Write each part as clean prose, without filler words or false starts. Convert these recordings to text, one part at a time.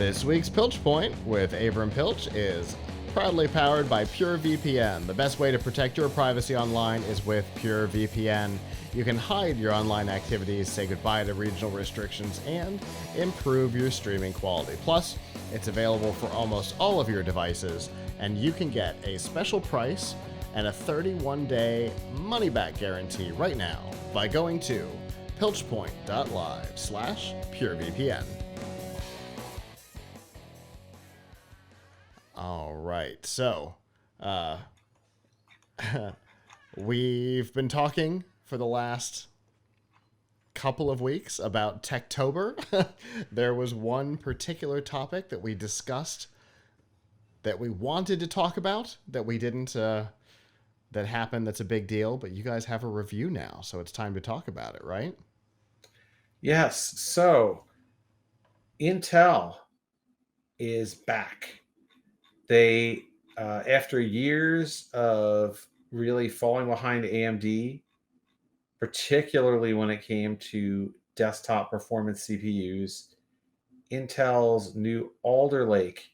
This week's Piltch Point with Avram Piltch is proudly powered by PureVPN. The best way to protect your privacy online is with PureVPN. You can hide your online activities, say goodbye to regional restrictions, and improve your streaming quality. Plus, it's available for almost all of your devices, and you can get a special price and a 31-day money-back guarantee right now by going to piltchpoint.live/PureVPN. All right, so we've been talking for the last couple of weeks about Techtober. There was one particular topic that we discussed that we wanted to talk about that we didn't, that happened, that's a big deal, but you guys have a review now, so it's time to talk about it, right? Yes, so Intel is back. They, after years of really falling behind AMD, particularly when it came to desktop performance CPUs, Intel's new Alder Lake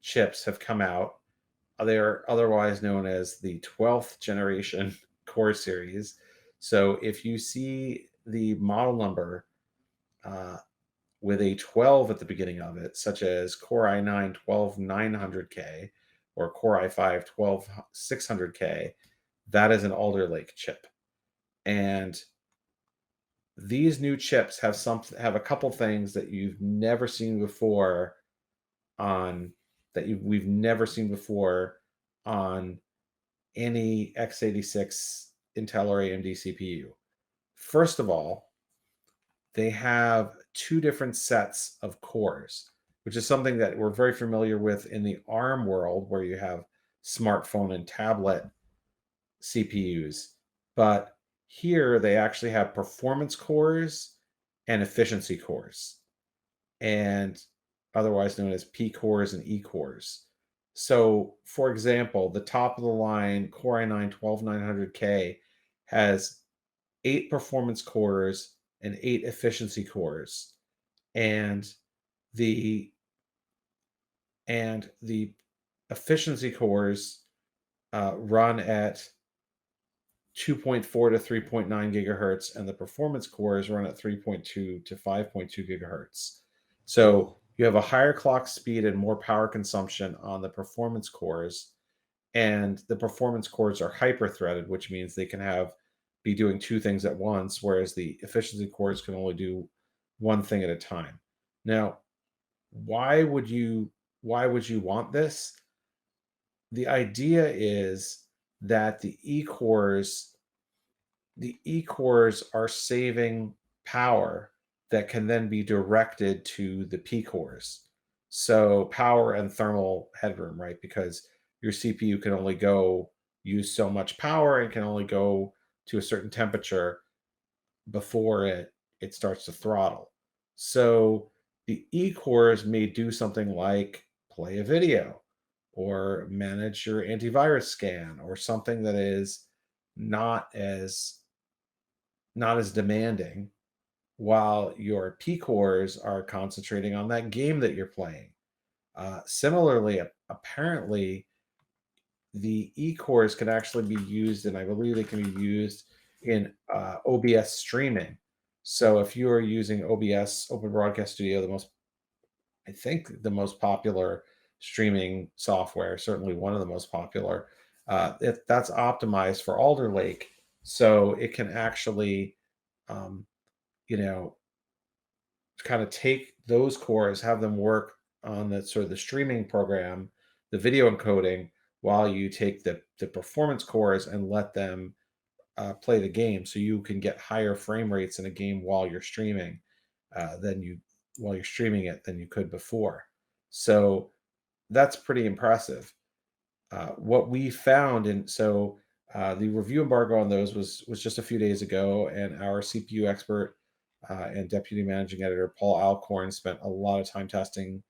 chips have come out. They are otherwise known as the 12th generation core series. So if you see the model number with a 12 at the beginning of it, such as Core i9 12900K or Core i5 12600K, that is an Alder Lake chip. And these new chips have a couple things that you've never seen before we've never seen before on any x86 Intel or AMD CPU. First of all, they have two different sets of cores, which is something that we're very familiar with in the ARM world, where you have smartphone and tablet CPUs. But here they actually have performance cores and efficiency cores, and otherwise known as P cores and E cores. So, for example, the top of the line Core i9 12900K has 8 performance cores and 8 efficiency cores, and the efficiency cores run at 2.4 to 3.9 gigahertz, and the performance cores run at 3.2 to 5.2 gigahertz. So you have a higher clock speed and more power consumption on the performance cores, and the performance cores are hyper-threaded, which means they can be doing two things at once, whereas the efficiency cores can only do one thing at a time. Now, why would you want this? The idea is that the E-cores are saving power that can then be directed to the P-cores. So power and thermal headroom, right? Because your CPU can only use so much power and can only go to a certain temperature before it starts to throttle. So the E-cores may do something like play a video or manage your antivirus scan or something that is not as demanding, while your P cores are concentrating on that game that you're playing. Similarly, apparently, the E cores can actually be used, and I believe they can be used in OBS streaming. So if you are using OBS, Open Broadcast Studio, I think the most popular streaming software, certainly one of the most popular, that's optimized for Alder Lake, so it can actually, kind of take those cores, have them work on the sort of the streaming program, the video encoding, while you take the performance cores and let them play the game, so you can get higher frame rates in a game while you're streaming than you could before. So that's pretty impressive. What we found, the review embargo on those was just a few days ago, and our CPU expert and deputy managing editor Paul Alcorn spent a lot of time testing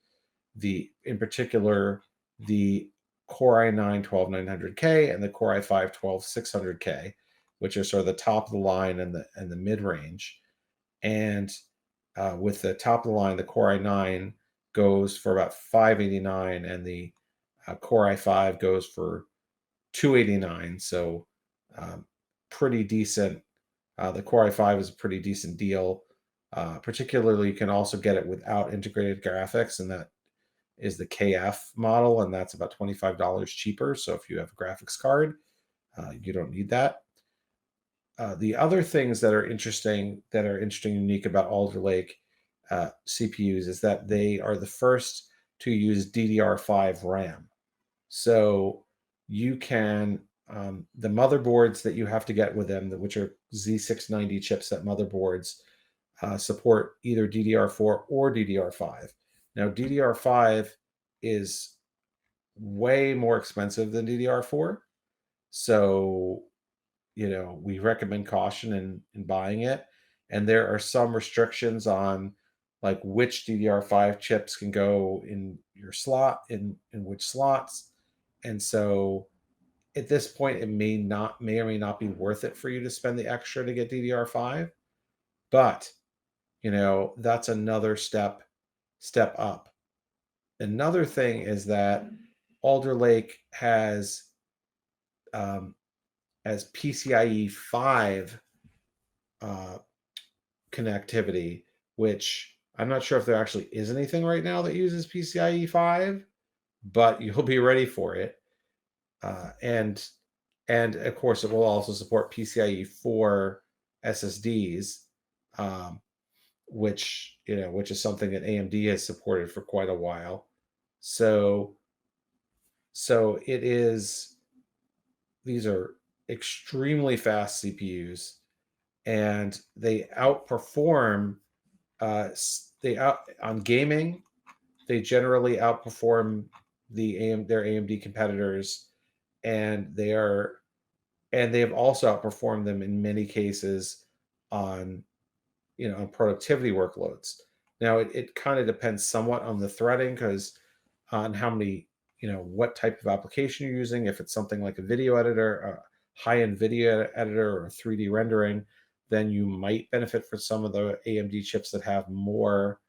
in particular, the Core i9 12900K and the Core i5 12600K, which are sort of the top of the line and the mid range. And with the top of the line, the Core i9, goes for about $589, and the Core i5 goes for $289. So pretty decent. The Core i5 is a pretty decent deal. Particularly, you can also get it without integrated graphics, and that is the KF model, and that's about $25 cheaper. So if you have a graphics card, you don't need that. The other things that are interesting and unique about Alder Lake CPUs is that they are the first to use DDR5 RAM. So you can the motherboards that you have to get with them, which are Z690 chipset motherboards, support either DDR4 or DDR5. Now, DDR5 is way more expensive than DDR4. So, we recommend caution in buying it. And there are some restrictions on like which DDR5 chips can go in your slot, in which slots. And so at this point, it may or may not be worth it for you to spend the extra to get DDR5. But, that's another step up. Another thing is that Alder Lake has PCIe 5 connectivity, which I'm not sure if there actually is anything right now that uses PCIe 5, but you'll be ready for it. And of course, it will also support PCIe 4 SSDs, which is something that AMD has supported for quite a while. So it is. These are extremely fast CPUs, and they outperform. On gaming, they generally outperform their AMD competitors, and they have also outperformed them in many cases on on productivity workloads. Now it kind of depends somewhat on the threading, because on how many what type of application you're using. If it's something like a video editor, a high-end video editor, or 3D rendering, then you might benefit from some of the AMD chips that have more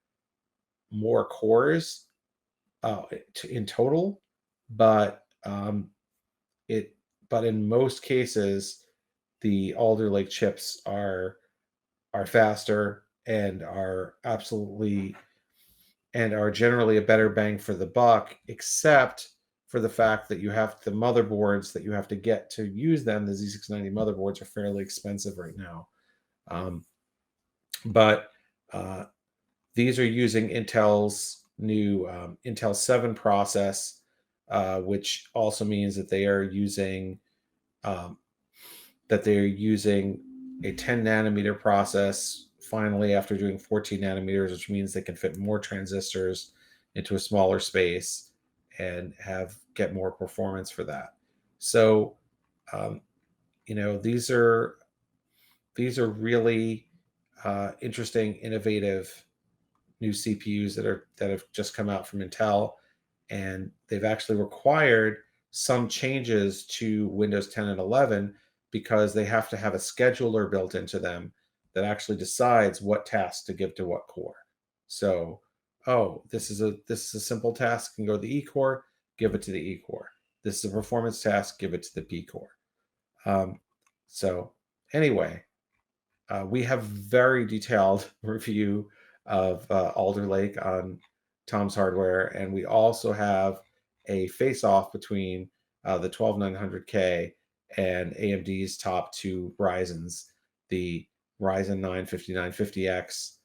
cores in total. But in most cases, the Alder Lake chips are faster and are generally a better bang for the buck, except for the fact that you have the motherboards that you have to get to use them. The Z690 motherboards are fairly expensive right now. But these are using Intel's new Intel 7 process, which also means that they are using a 10 nanometer process finally, after doing 14 nanometers, which means they can fit more transistors into a smaller space and get more performance for that. So these are really interesting, innovative new CPUs that have just come out from Intel, and they've actually required some changes to Windows 10 and 11, because they have to have a scheduler built into them that actually decides what tasks to give to what core. So, this is a simple task, can go to the E core, give it to the E core. This is a performance task, give it to the P core. So anyway, we have very detailed review of Alder Lake on Tom's Hardware, and we also have a face-off between the 12900K and AMD's top two Ryzens, the Ryzen 9 5950X,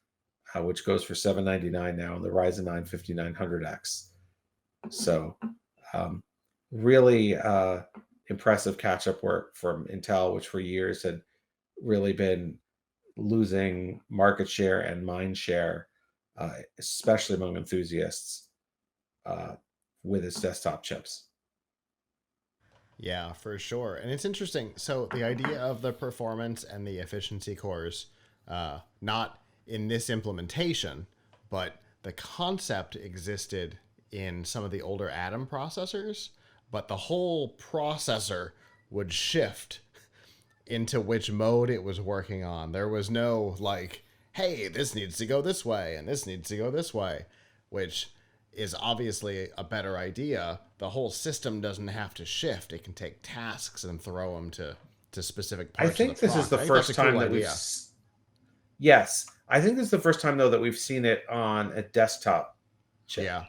which goes for $799 now, and the Ryzen 9 5900X. So really impressive catch-up work from Intel, which for years had really been losing market share and mind share, especially among enthusiasts, with its desktop chips. Yeah, for sure. And it's interesting. So the idea of the performance and the efficiency cores, not in this implementation, but the concept existed in some of the older Atom processors, but the whole processor would shift into which mode it was working on. There was no like, hey, this needs to go this way and this needs to go this way, which is obviously a better idea. The whole system doesn't have to shift. It can take tasks and throw them to specific I parts of the think this is proc. the I think that's a first cool time that we've idea. yes, I think this is the first time though that we've seen it on a desktop chip. Yeah.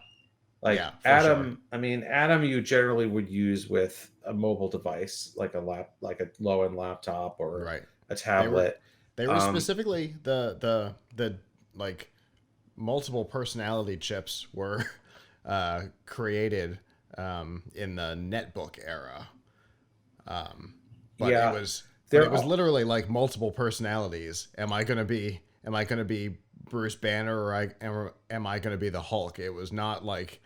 Yeah, Like for sure. Atom, I mean, Atom you generally would use with a mobile device like like a low-end laptop or Right. a They were tablet. they were Um, specifically the like multiple personality chips were created in the netbook era. But yeah, it they're was all literally like multiple personalities. Am I gonna be Bruce Banner or am I gonna be the Hulk? It was not like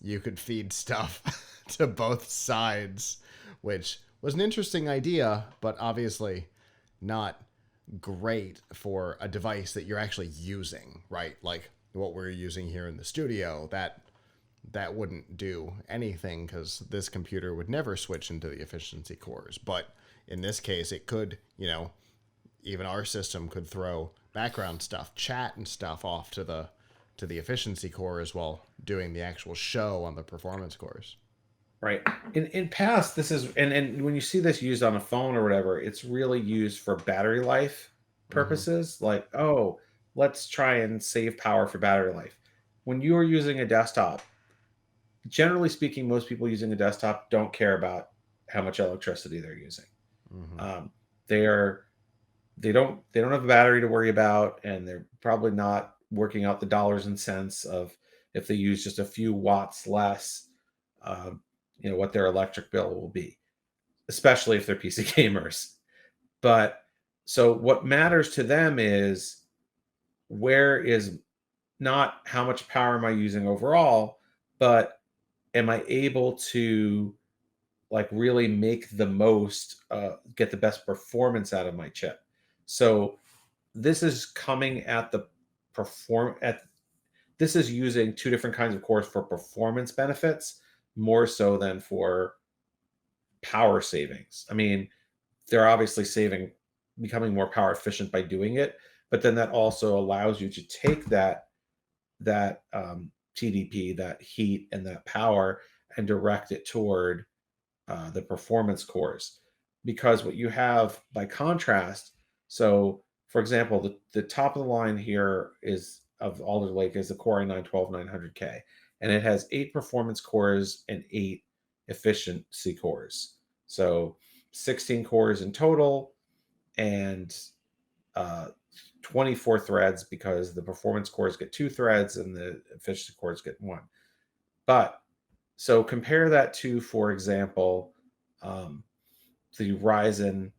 you could feed stuff to both sides, which was an interesting idea, but obviously not great for a device that you're actually using, right? Like what we're using here in the studio, that wouldn't do anything because this computer would never switch into the efficiency cores. But in this case, it could, even our system could throw background stuff, chat and stuff off to the efficiency cores while doing the actual show on the performance cores. right. In past, this is and when you see this used on a phone or whatever, it's really used for battery life Mm-hmm. purposes. Like, oh, let's try and save power for battery life. When you are using a desktop, generally speaking, most people using a desktop don't care about how much electricity they're using. Mm-hmm. Um, they are they don't have a battery to worry about, and they're probably not working out the dollars and cents of if they use just a few watts less, um, what their electric bill will be, especially if they're PC gamers. But so what matters to them is where is not how much power am I using overall, but am I able to like really make the most, get the best performance out of my chip. So this is coming at the perform at this is using two different kinds of cores for performance benefits more so than for power savings. I mean, they're obviously becoming more power efficient by doing it, but then that also allows you to take that TDP, that heat and that power, and direct it toward the performance cores. Because what you have by contrast, so for example, the top of the line here is of Alder Lake is the Core i9-12900K, and it has 8 performance cores and 8 efficiency cores. So 16 cores in total, and uh, 24 threads because the performance cores get 2 threads and the efficiency cores get 1. But so compare that to, for example, um, the Ryzen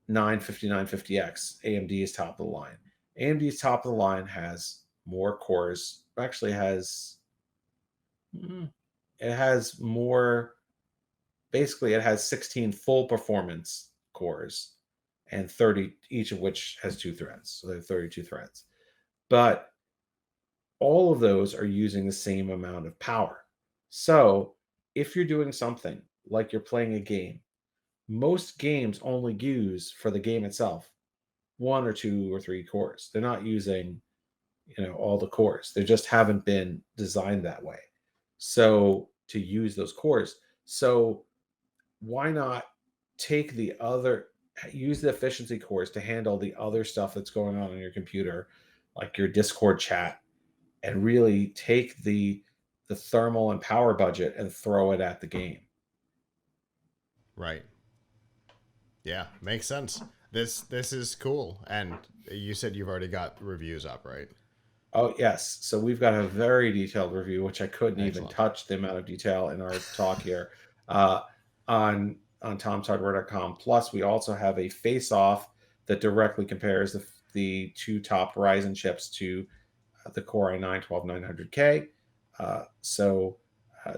9 5950X. AMD is top of the line. AMD's top of the line has more cores. Actually, mm, it has more. Basically, it has 16 full performance cores and 30, each of which has 2 threads. So they have 32 threads. But all of those are using the same amount of power. So if you're doing something like you're playing a game, most games only use for the game itself 1 or 2 or 3 cores. They're not using, all the cores. They just haven't been designed that way. So to use those cores. So why not take the other use the efficiency cores to handle the other stuff that's going on your computer, like your Discord chat, and really take the thermal and power budget and throw it at the game. Right. Yeah, makes sense. This is cool. And you said you've already got reviews up, right? Oh yes, so we've got a very detailed review, which I couldn't even Excellent. touch the amount of detail in our talk here, uh, on tomshardware.com. Plus, we also have a face-off that directly compares the two top Ryzen chips to the Core i9-12900K. So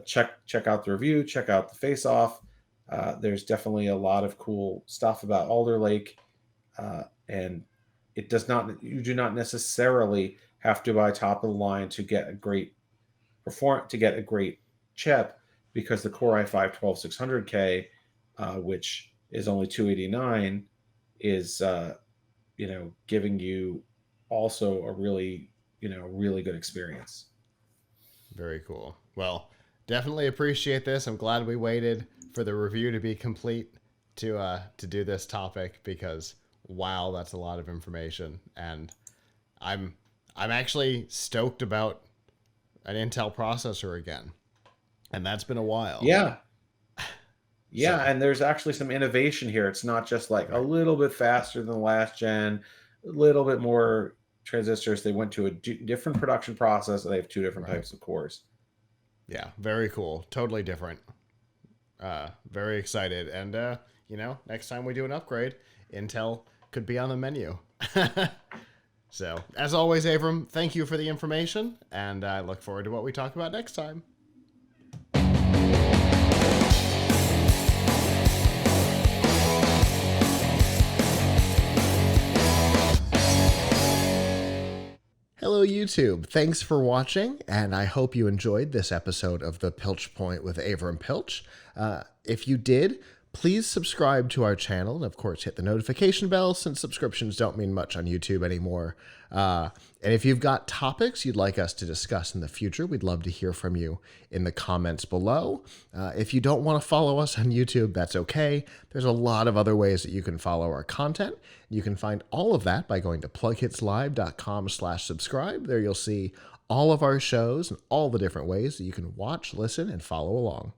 check out the review, check out the face-off. There's definitely a lot of cool stuff about Alder Lake, and it does not you do not necessarily have to buy top of the line to get a great chip, because the Core i5-12600K, which is only 289, is giving you also a really really good experience. Very cool. Well, definitely appreciate this. I'm glad we waited for the review to be complete to do this topic, because wow, that's a lot of information, and I'm I'm actually stoked about an Intel processor again, and that's been a while. Yeah. Yeah, So, and there's actually some innovation here. It's not just like a right. little bit faster than the last gen, a little bit more transistors. They went to a different production process, and they have two different Right. types of cores. Yeah, very cool. Totally different. Very excited. And next time we do an upgrade, Intel could be on the menu. So, as always, Avram, thank you for the information, and I look forward to what we talk about next time. Hello, YouTube. Thanks for watching, and I hope you enjoyed this episode of the Piltch Point with Avram Piltch. If you did, please subscribe to our channel, and of course hit the notification bell, since subscriptions don't mean much on YouTube anymore. And if you've got topics you'd like us to discuss in the future, we'd love to hear from you in the comments below. If you don't want to follow us on YouTube, that's okay. There's a lot of other ways that you can follow our content. You can find all of that by going to plughitslive.com/subscribe. There you'll see all of our shows and all the different ways that you can watch, listen, and follow along.